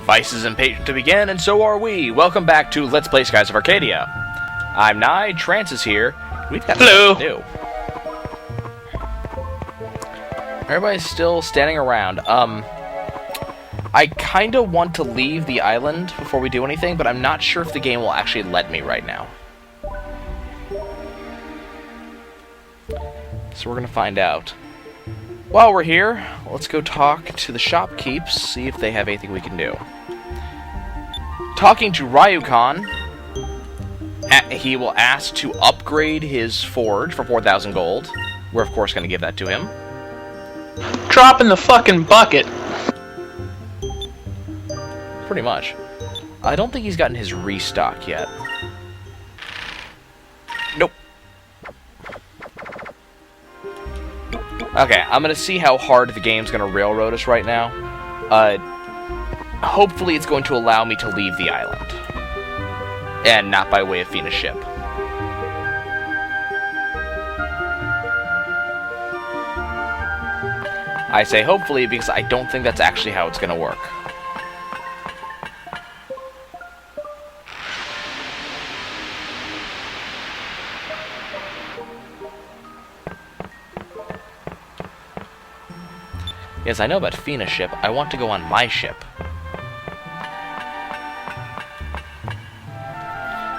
Vice is impatient to begin, and so are we. Welcome back to Let's Play Skies of Arcadia. I'm Nye, Trance is here. We've got Hello. something to do. Everybody's still standing around. I kinda want to leave the island before we do anything, but I'm not sure if the game will actually let me right now. So we're gonna find out. While we're here, let's go talk to the shopkeepers, see if they have anything we can do. Talking to Ryukan, he will ask to upgrade his forge for 4,000 gold. We're of course going to give that to him. Drop in the fucking bucket. Pretty much. I don't think he's gotten his restock yet. Nope. Okay, I'm going to see how hard the game's going to railroad us right now. Hopefully it's going to allow me to leave the island. And not by way of Phoenix ship. I say hopefully because I don't think that's actually how it's going to work. Yes, I know about Phoenix ship. I want to go on my ship.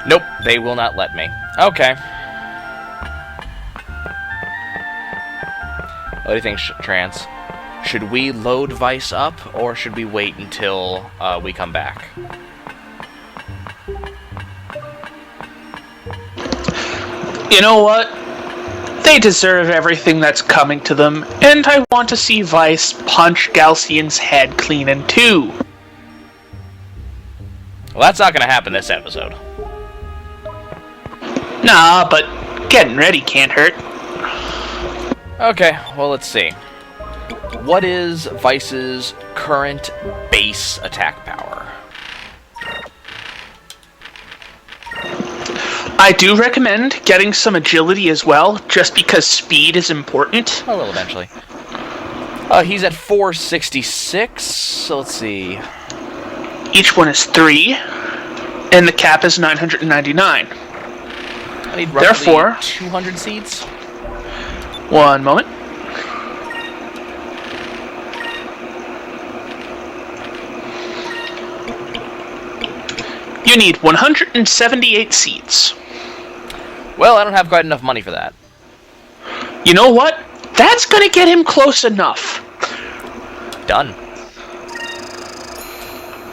Nope, they will not let me. Okay. What do you think, Trance? Should we load Vice up, or should we wait until we come back? You know what? They deserve everything that's coming to them, and I want to see Vice punch Galcian's head clean in two. Well, that's not going to happen this episode. Nah, but getting ready can't hurt. Okay, well, let's see. What is Vice's current base attack power? I do recommend getting some agility as well, just because speed is important. I will eventually. He's at 466, so let's see. Each one is 3, and the cap is 999. I need roughly Therefore, 200 seeds. One moment. You need 178 seeds. Well, I don't have quite enough money for that. You know what? That's gonna get him close enough. Done.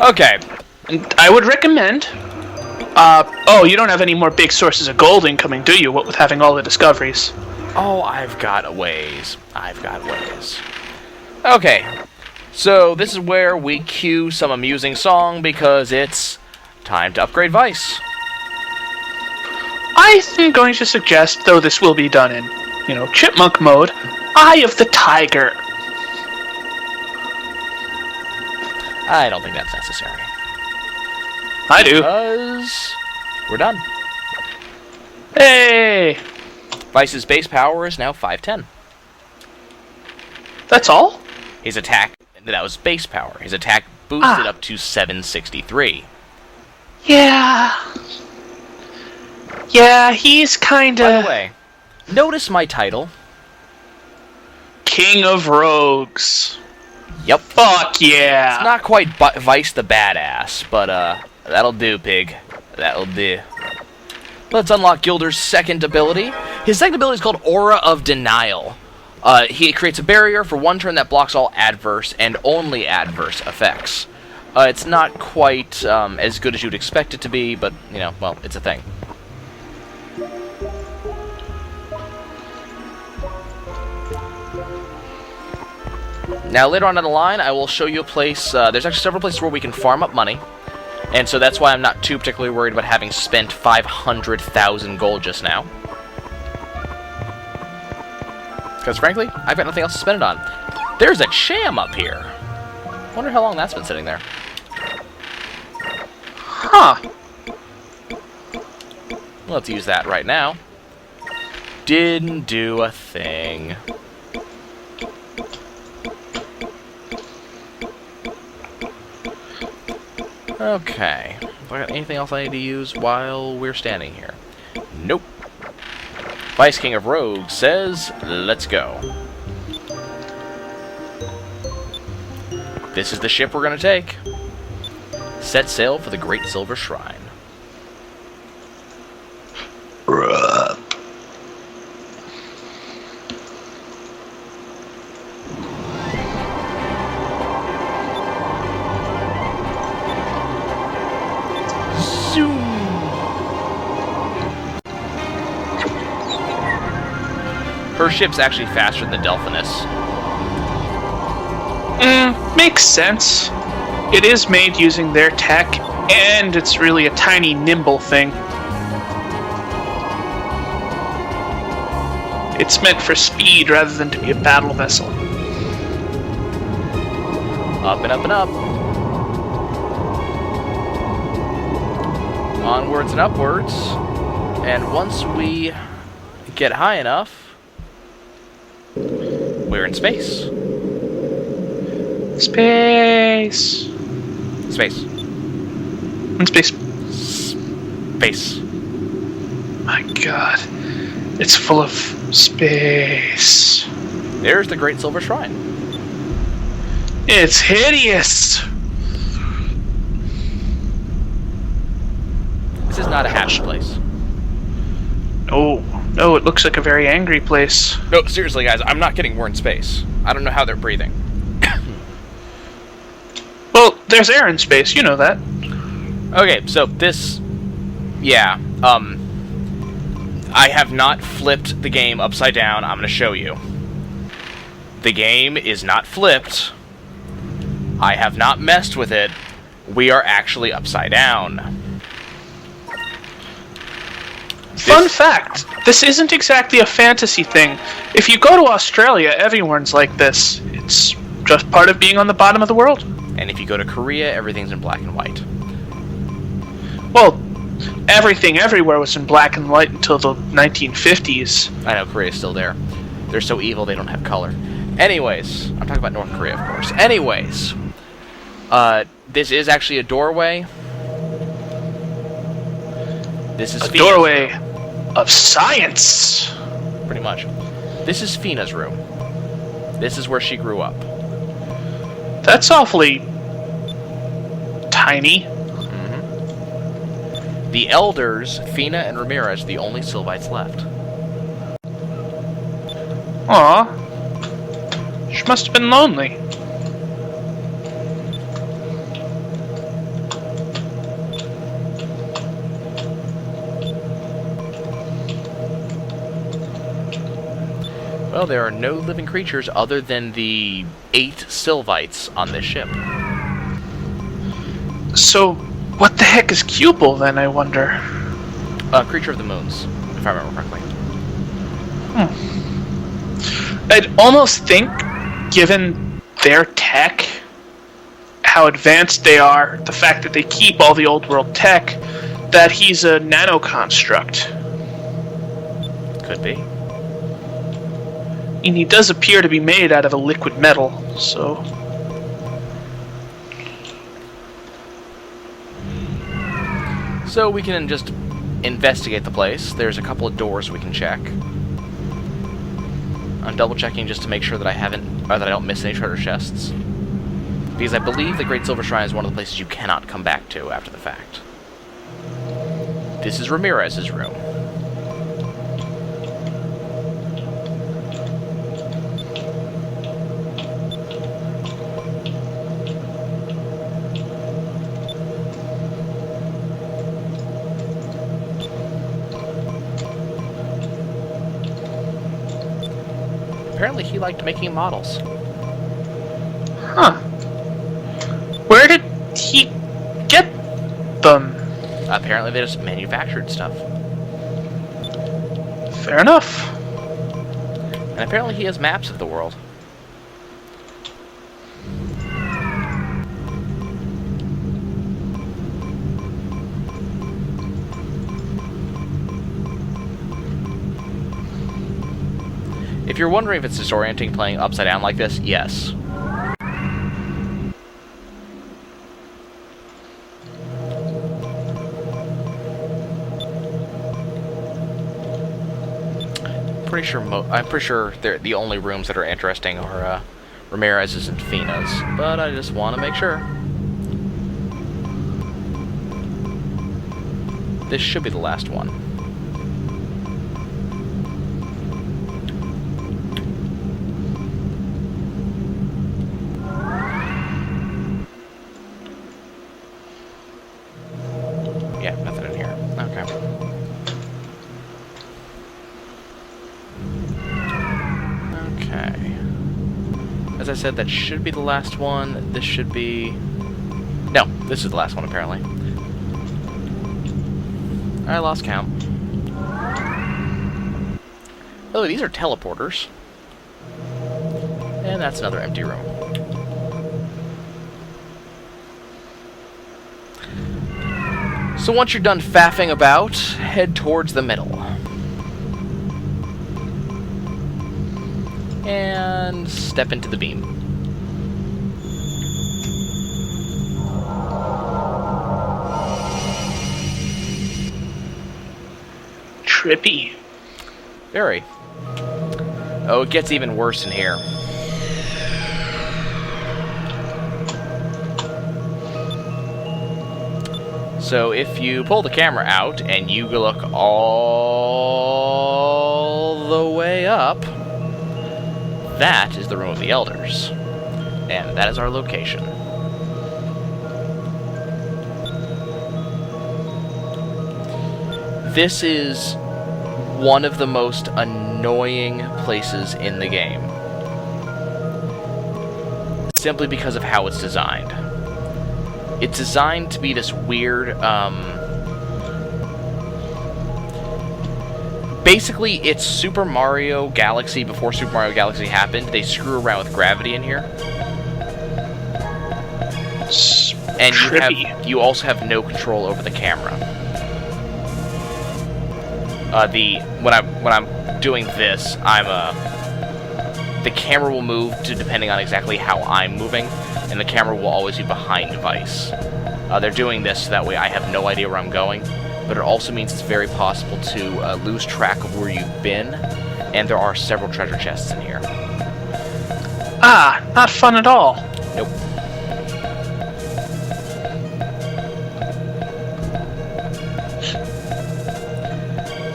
Okay. And I would recommend... oh, you don't have any more big sources of gold incoming, do you? What with having all the discoveries? Oh, I've got ways. Okay. So, this is where we cue some amusing song, because it's time to upgrade Vice. I'm going to suggest, though this will be done in, chipmunk mode, Eye of the Tiger. I don't think that's necessary. I do. Because we're done. Hey! Vice's base power is now 510. That's all? His attack, that was base power. His attack boosted up to 763. Yeah, he's kinda... By the way, notice my title. King of Rogues. Yep. Fuck yeah! It's not quite Vice the Badass, but that'll do, pig. That'll do. Let's unlock Gilder's second ability. His second ability is called Aura of Denial. He creates a barrier for one turn that blocks all adverse and only adverse effects. It's not quite as good as you'd expect it to be, but, well, it's a thing. Now, later on down the line, I will show you a place. There's actually several places where we can farm up money. And so that's why I'm not too particularly worried about having spent 500,000 gold just now. Because, frankly, I've got nothing else to spend it on. There's a sham up here. Wonder how long that's been sitting there. Huh. Let's use that right now. Didn't do a thing. Okay. Do I got anything else I need to use while we're standing here? Nope. Vice King of Rogues says, let's go. This is the ship we're going to take. Set sail for the Great Silver Shrine. Zoom! Her ship's actually faster than the Delphinus. Makes sense. It is made using their tech, and it's really a tiny, nimble thing. It's meant for speed rather than to be a battle vessel. Up and up and up. Onwards and upwards. And once we get high enough, we're in space. Space. Space. In space. Space. My god. It's full of space. There's the Great Silver Shrine. It's hideous. This is not a happy place. No, it looks like a very angry place. No, seriously, guys, I'm not kidding. We're in space. I don't know how they're breathing. Well, there's air in space, you know that. Okay, so this... Yeah, I have not flipped the game upside down. I'm going to show you. The game is not flipped. I have not messed with it. We are actually upside down. Fun fact, this isn't exactly a fantasy thing. If you go to Australia, everyone's like this. It's just part of being on the bottom of the world. And if you go to Korea, everything's in black and white. Well, everything everywhere was in black and white until the 1950s. I know, Korea's still there. They're so evil they don't have color. Anyways, I'm talking about North Korea, of course. Anyways, this is actually a doorway. This is A doorway of science. Pretty much. This is Fina's room. This is where she grew up. That's awfully tiny. The elders, Fina and Ramirez, the only Sylvites left. Aw. She must have been lonely. Well, there are no living creatures other than the 8 Sylvites on this ship. So, what the heck is Cupel then, I wonder? A creature of the moons, if I remember correctly. I'd almost think, given their tech, how advanced they are, the fact that they keep all the old world tech, that he's a nanoconstruct. Could be. And he does appear to be made out of a liquid metal, so... So we can just investigate the place. There's a couple of doors we can check. I'm double checking just to make sure that I don't miss any treasure chests. Because I believe the Great Silver Shrine is one of the places you cannot come back to after the fact. This is Ramirez's room. Apparently he liked making models. Huh. Where did he get them? Apparently they just manufactured stuff. Fair enough. And apparently he has maps of the world. If you're wondering if it's disorienting playing upside down like this, yes. pretty sure the only rooms that are interesting are Ramirez's and Fina's, but I just want to make sure. This should be the last one. Yeah, nothing in here. Okay. Okay. As I said, that should be the last one. This should be... No, this is the last one, apparently. I lost count. Oh, these are teleporters. And that's another empty room. So once you're done faffing about, head towards the middle. And step into the beam. Trippy. Very. Oh, it gets even worse in here. So if you pull the camera out and you look all the way up, that is the Room of the Elders. And that is our location. This is one of the most annoying places in the game. Simply because of how it's designed. It's designed to be this weird, basically, it's Super Mario Galaxy before Super Mario Galaxy happened. They screw around with gravity in here. And you also have no control over the camera. When I'm doing this, the camera will move depending on exactly how I'm moving, and the camera will always be behind Vice. They're doing this so that way I have no idea where I'm going, but it also means it's very possible to lose track of where you've been, and there are several treasure chests in here. Ah, not fun at all. Nope.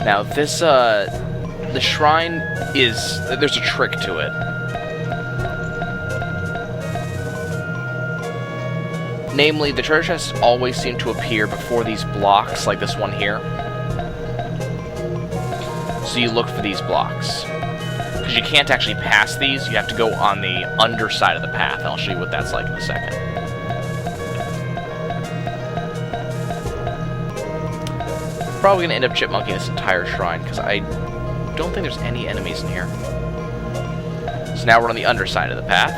Now, this, the shrine is... There's a trick to it. Namely, the treasure chests always seem to appear before these blocks, like this one here. So you look for these blocks. Because you can't actually pass these, you have to go on the underside of the path, and I'll show you what that's like in a second. Probably going to end up chipmunking this entire shrine, because I don't think there's any enemies in here. So now we're on the underside of the path.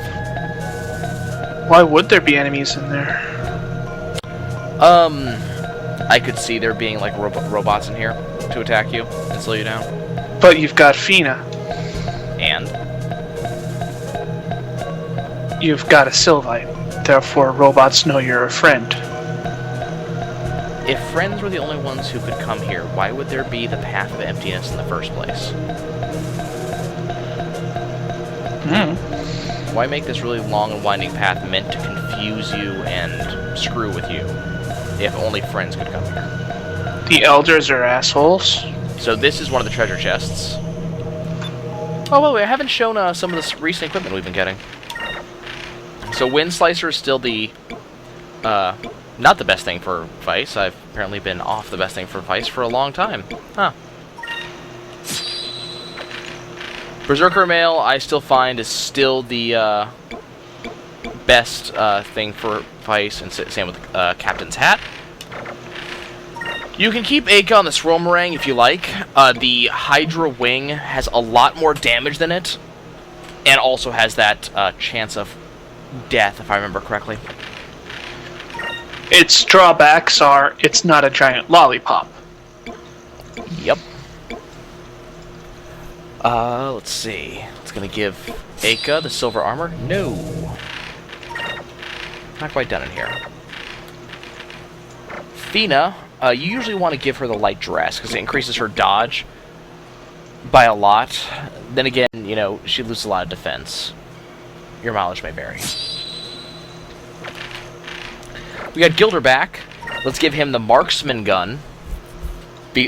Why would there be enemies in there? I could see there being, like, robots in here to attack you and slow you down. But you've got Fina. And? You've got a Sylvite. Therefore, robots know you're a friend. If friends were the only ones who could come here, why would there be the path of emptiness in the first place? Why make this really long and winding path meant to confuse you and screw with you, if only friends could come here? The elders are assholes. So this is one of the treasure chests. Oh, wait, I haven't shown some of this recent equipment we've been getting. So Wind Slicer is still the, not the best thing for Vice. I've apparently been off the best thing for Vice for a long time. Huh. Berserker Mail, I still find, is still the best thing for Vice, and same with Captain's Hat. You can keep Aka on the Swirl Meringue if you like. The Hydra Wing has a lot more damage than it, and also has that chance of death, if I remember correctly. Its drawbacks are, it's not a giant lollipop. Yep. Let's see. It's gonna give Aka the silver armor. No. Not quite done in here. Fina, you usually want to give her the light dress, because it increases her dodge. by a lot. Then again, you know, she loses a lot of defense. Your mileage may vary. We got Gilder back. Let's give him the marksman gun.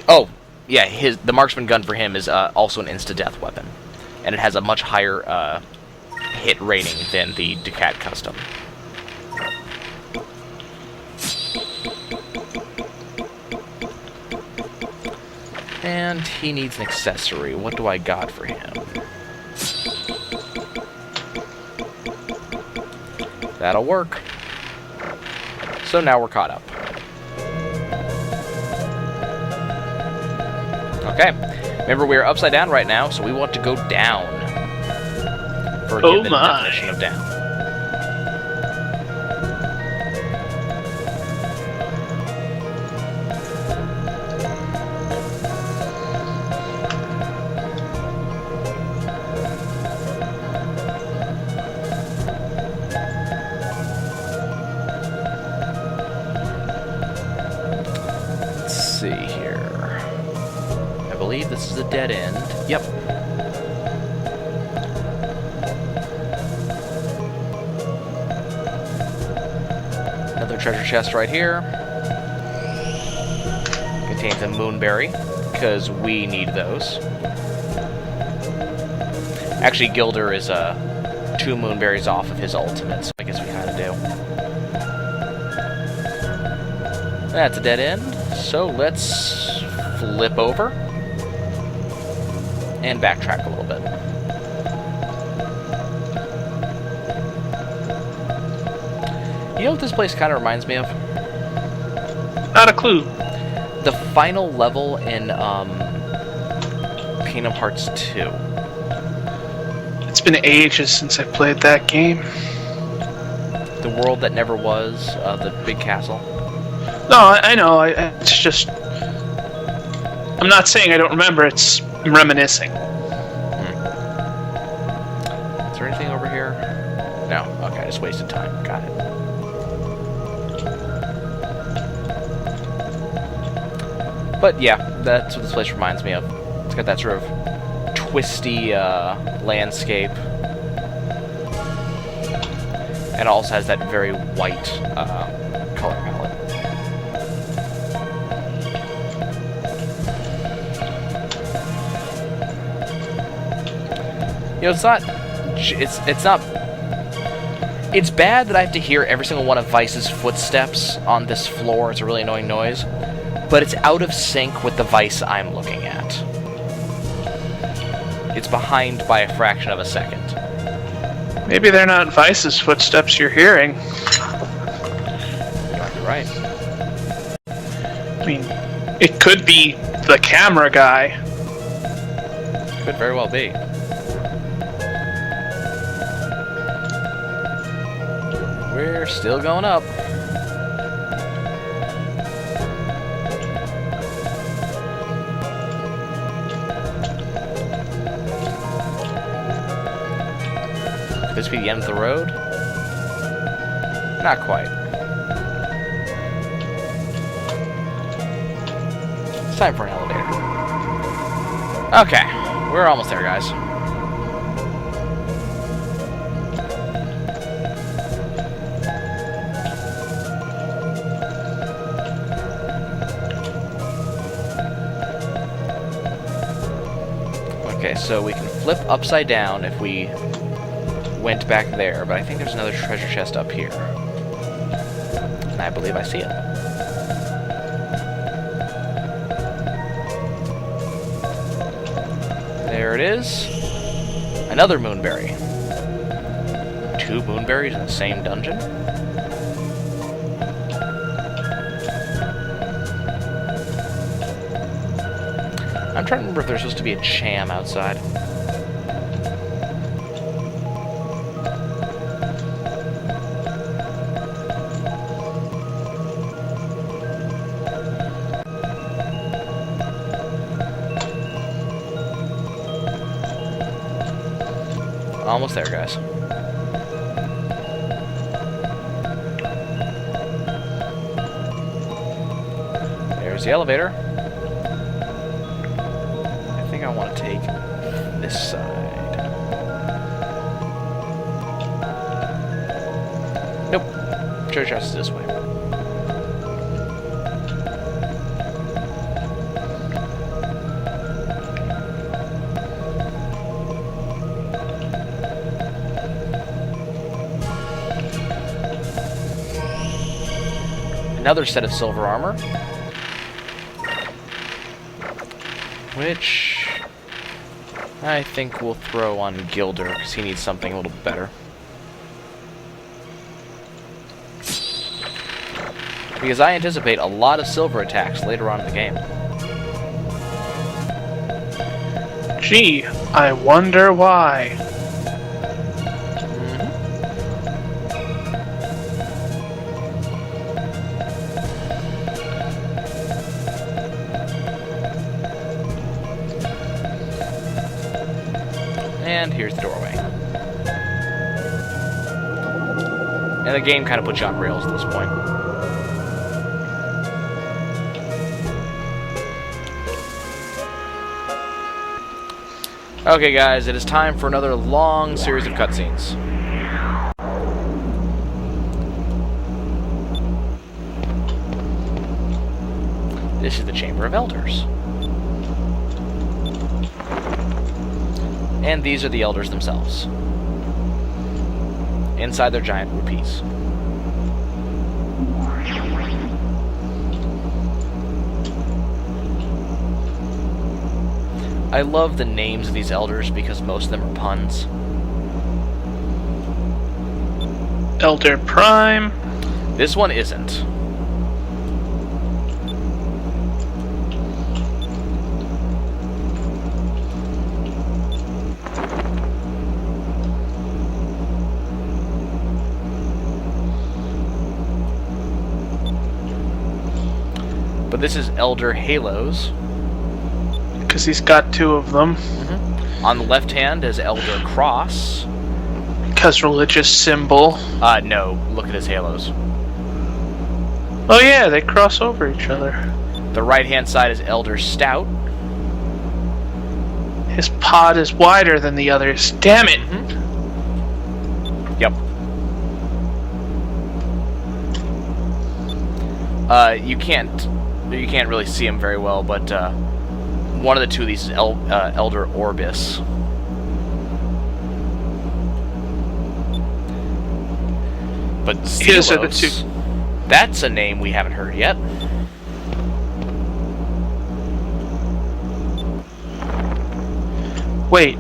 Oh, yeah, the marksman gun for him is also an insta-death weapon. And it has a much higher hit rating than the Ducat Custom. And he needs an accessory. What do I got for him? That'll work. So now we're caught up. Okay. Remember, we are upside down right now, so we want to go down. For a given definition of down. See here. I believe this is a dead end. Yep. Another treasure chest right here. Contains a moonberry, because we need those. Actually, Gilder is 2 moonberries off of his ultimate, so I guess we kind of do. That's a dead end. So let's flip over and backtrack a little bit. You know what this place kind of reminds me of? Not a clue. The final level in Kingdom Hearts 2. It's been ages since I played that game. The world that never was, the big castle. No, I know. It's just... I'm not saying I don't remember. It's reminiscing. Is there anything over here? No. Okay, I just wasted time. Got it. But yeah, that's what this place reminds me of. It's got that sort of twisty landscape. And it also has that very white color palette. You know, it's bad that I have to hear every single one of Vice's footsteps on this floor. It's a really annoying noise. But it's out of sync with the Vice I'm looking at. It's behind by a fraction of a second. Maybe they're not Vice's footsteps you're hearing. You might be right. I mean, it could be the camera guy. Could very well be. We're still going up. Could this be the end of the road? Not quite. It's time for an elevator. Okay, we're almost there, guys. Okay, so we can flip upside down if we went back there, but I think there's another treasure chest up here. And I believe I see it. There it is. Another moonberry. 2 moonberries in the same dungeon? I'm trying to remember if there's supposed to be a cham outside. Almost there, guys. There's the elevator. I think I want take this side. Nope. Treasure chest is this way. Another set of silver armor, which I think we'll throw on Gilder, because he needs something a little better. Because I anticipate a lot of silver attacks later on in the game. Gee, I wonder why. And here's the doorway. And the game kind of puts you on rails at this point. Okay guys, it is time for another long series of cutscenes. This is the Chamber of Elders. And these are the elders themselves. Inside their giant rupees. I love the names of these elders because most of them are puns. Elder Prime. This one isn't. But this is Elder Halos. Because he's got two of them. On the left hand is Elder Cross. Because religious symbol. No, look at his halos. Oh yeah, they cross over each other. The right hand side is Elder Stout. His pod is wider than the others. Damn it! Yep. You can't really see him very well, but one of the two of these is Elder Orbis. But His are the two. Stelos, that's a name we haven't heard yet. Wait,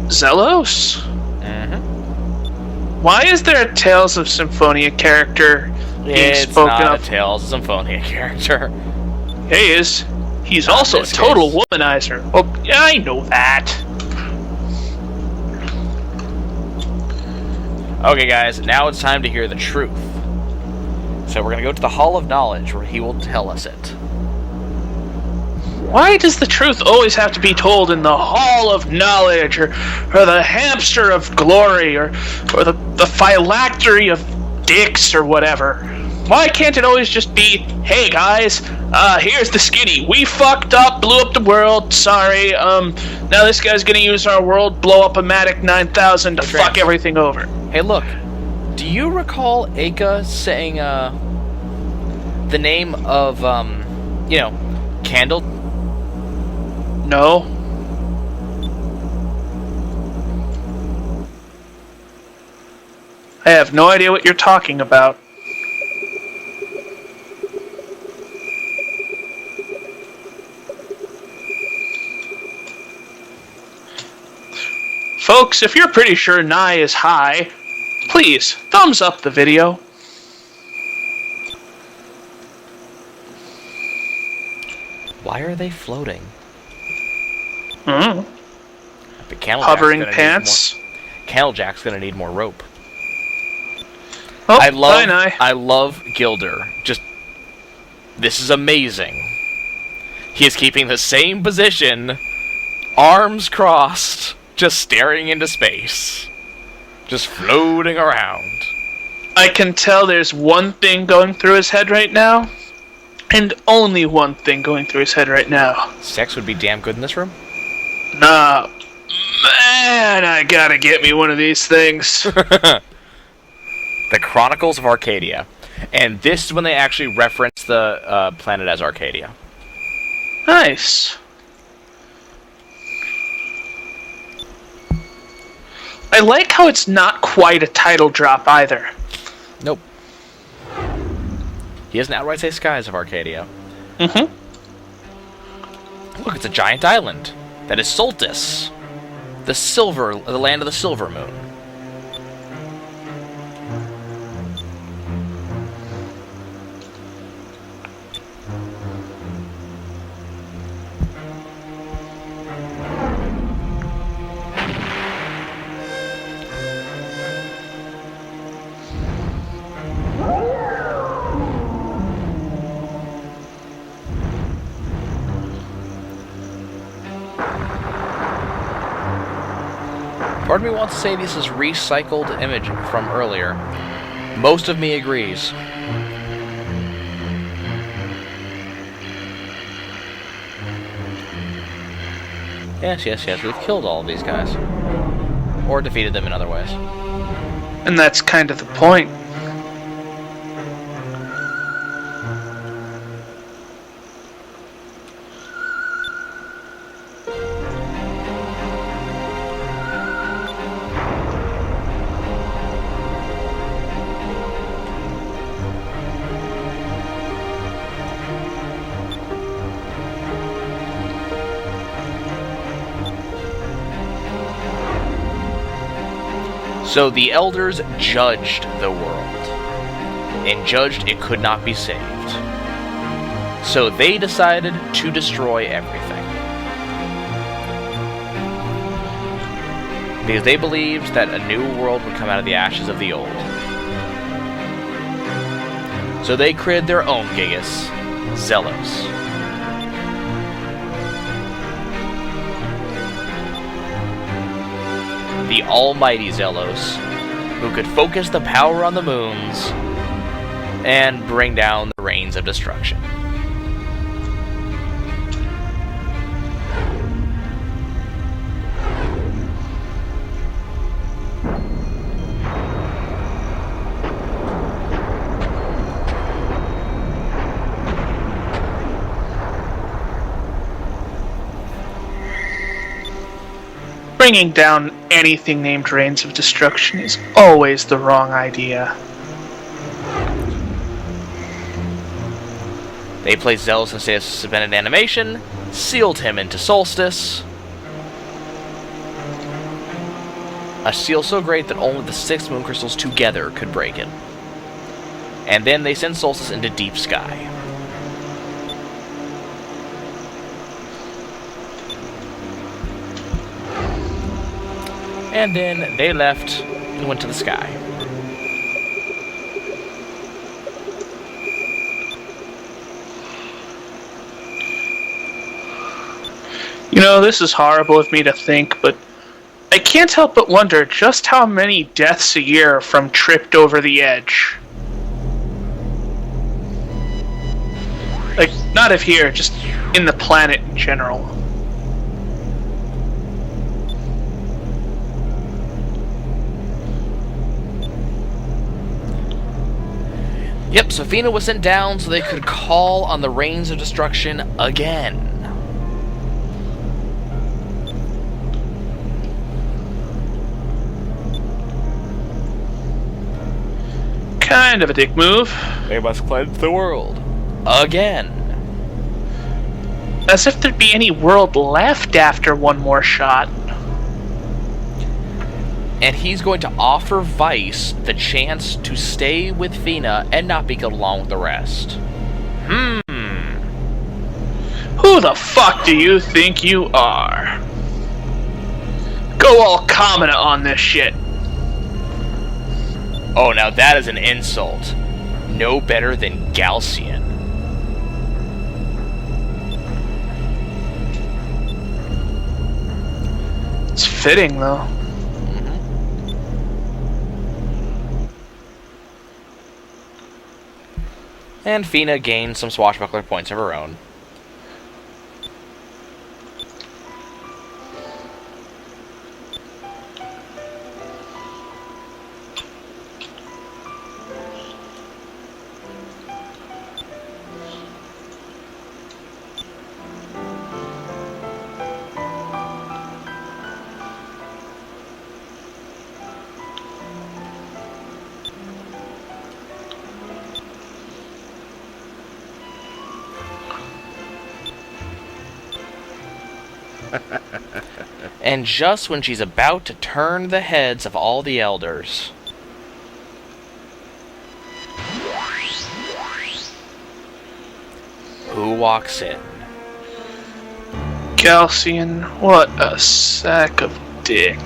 Zelos? Why is there a Tales of Symphonia character being It's spoken not of? a Tales of Symphonia character. He is. He's Not also in a this total case. womanizer. Oh, yeah, I know that. Okay, guys, now it's time to hear the truth. So we're going to go to the Hall of Knowledge, where he will tell us it. Why does the truth always have to be told in the Hall of Knowledge, or the Hamster of Glory, or the Phylactery of Dicks, or whatever? Why can't it always just be, hey guys, here's the skinny. We fucked up, blew up the world, sorry, now this guy's gonna use our world, blow up a Matic 9000 to Hey, fuck Tramps. everything over. Hey, look. Do you recall Aka saying, the name of, Candle? No. I have no idea what you're talking about. Folks, if you're pretty sure Nye is high, please, thumbs up the video. Why are they floating? Hmm. But Candlejack's Hovering gonna need pants. more- Candlejack's gonna need more rope. Oh, I bye, Nye. love Gilder. This is amazing. He is keeping the same position, arms crossed, just staring into space. Just floating around. I can tell there's one thing going through his head right now, and only one thing going through his head right now. Sex would be damn good in this room. Nah, man, I gotta get me one of these things. The Chronicles of Arcadia. And this is when they actually reference the planet as Arcadia. Nice. I like how it's not quite a title drop either. Nope. He doesn't outright say skies of Arcadia. Mm-hmm. Look, it's a giant island. That is Soltis. The land of the silver moon. Part of me wants to say this is recycled image from earlier. Most of me agrees. Yes, we've killed all of these guys. Or defeated them in other ways. And that's kind of the point. So the elders judged the world, and judged it could not be saved. So they decided to destroy everything. Because they believed that a new world would come out of the ashes of the old. So they created their own Gigas, Zelos. The almighty Zelos, who could focus the power on the moons and bring down the rains of destruction. Bringing down anything named Rains of Destruction is always the wrong idea. They placed Zelos in a state of suspended animation, sealed him into Solstice. A seal so great that only the 6 moon crystals together could break it. And then they sent Solstice into deep sky. And then they left and went to the sky. You know, this is horrible of me to think, but I can't help but wonder just how many deaths a year are from tripped over the edge. Like, not of here, just in the planet in general. Yep, Safina was sent down so they could call on the Rains of Destruction again. Kind of a dick move. They must cleanse the world. Again. As if there'd be any world left after one more shot. And he's going to offer Vice the chance to stay with Fina and not be killed along with the rest. Who the fuck do you think you are? Go all Kamina on this shit. Oh, now that is an insult. No better than Galcian. It's fitting, though. And Fina gained some swashbuckler points of her own. And just when she's about to turn the heads of all the elders, who walks in? Galcian, what a sack of dick.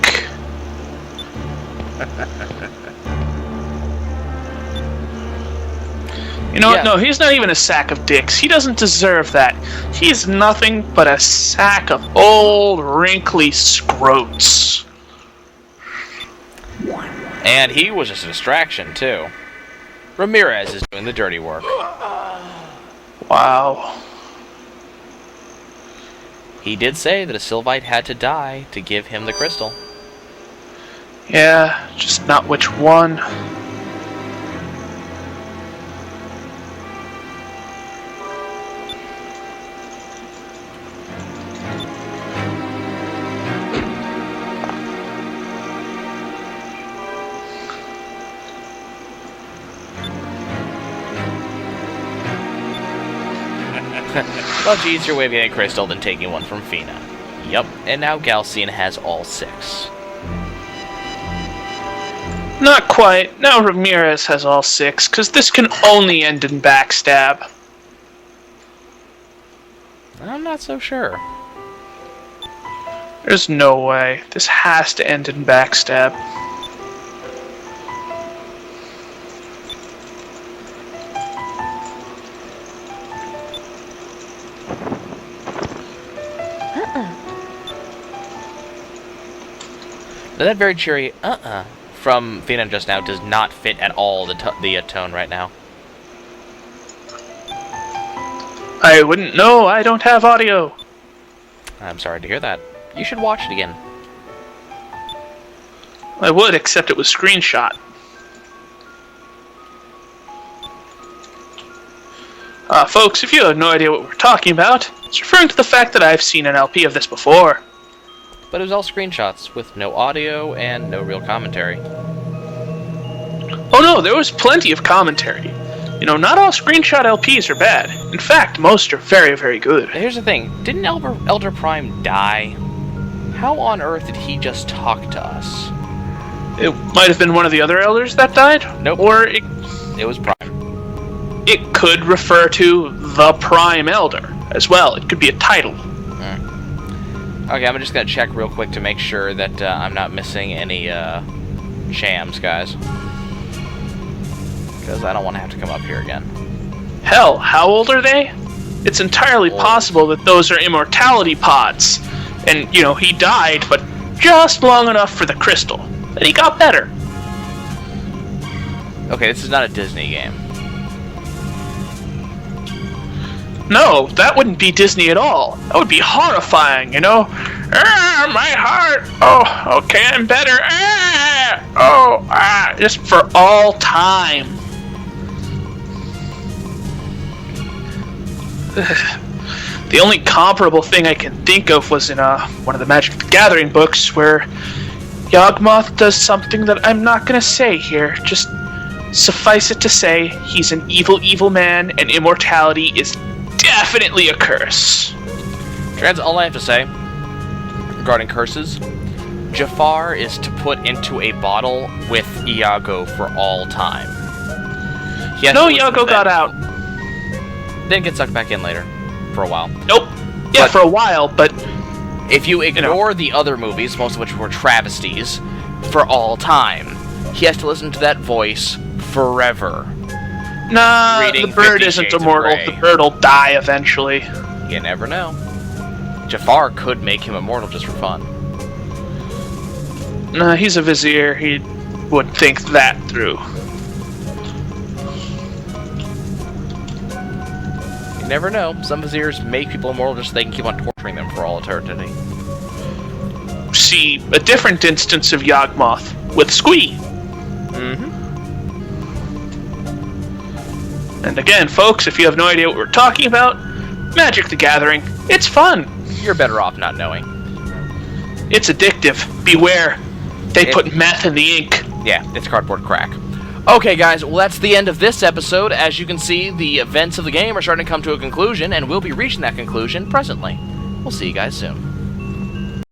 You know what? Yeah. No, he's not even a sack of dicks. He doesn't deserve that. He's nothing but a sack of old, wrinkly scrotes. And he was just a distraction, too. Ramirez is doing the dirty work. Wow. He did say that a Sylvite had to die to give him the crystal. Yeah, just not which one. Much easier way of getting a crystal than taking one from Fina. Yep, and now Galcian has all 6. Not quite. Now Ramirez has all 6, because this can only end in backstab. I'm not so sure. There's no way. This has to end in backstab. Now, that very cheery from Fina just now does not fit at all the tone right now. I wouldn't know. I don't have audio. I'm sorry to hear that. You should watch it again. I would, except it was screenshot. Folks, if you have no idea what we're talking about, it's referring to the fact that I've seen an LP of this before. But it was all screenshots with no audio and no real commentary. Oh no, there was plenty of commentary. You know, not all screenshot LPs are bad. In fact, most are very, very good. Here's the thing. Didn't Elder Prime die? How on earth did he just talk to us? It might have been one of the other elders that died? Nope. Or It was Prime. it could refer to the Prime Elder as well. It could be a title. Okay, I'm just gonna check real quick to make sure that I'm not missing any shams, guys. Because I don't want to have to come up here again. Hell, how old are they? It's entirely possible that those are immortality pods. And, you know, he died, but just long enough for the crystal. And he got better. Okay, this is not a Disney game. No, that wouldn't be Disney at all. That would be horrifying, you know? My heart! Oh, okay, I'm better. Just for all time. The only comparable thing I can think of was in one of the Magic the Gathering books where Yawgmoth does something that I'm not going to say here. Just suffice it to say, he's an evil, evil man, and immortality is definitely a curse. That's all I have to say regarding curses. Jafar is to put into a bottle with Iago for all time. No, Iago got out. Then get sucked back in later. For a while. Nope. Yeah, But for a while, but if you ignore the other movies, most of which were travesties, for all time, he has to listen to that voice forever. nah, Reading the bird 50 isn't Shades of immortal. Grey. The bird will die eventually. You never know. Jafar could make him immortal just for fun. Nah, he's a vizier. He would think that through. You never know. Some viziers make people immortal just so they can keep on torturing them for all eternity. See a different instance of Yawgmoth with Squee. Mm-hmm. And again, folks, if you have no idea what we're talking about, Magic the Gathering. It's fun. You're better off not knowing. It's addictive. Beware. They put meth in the ink. Yeah, it's cardboard crack. Okay, guys, well, that's the end of this episode. As you can see, the events of the game are starting to come to a conclusion, and we'll be reaching that conclusion presently. We'll see you guys soon.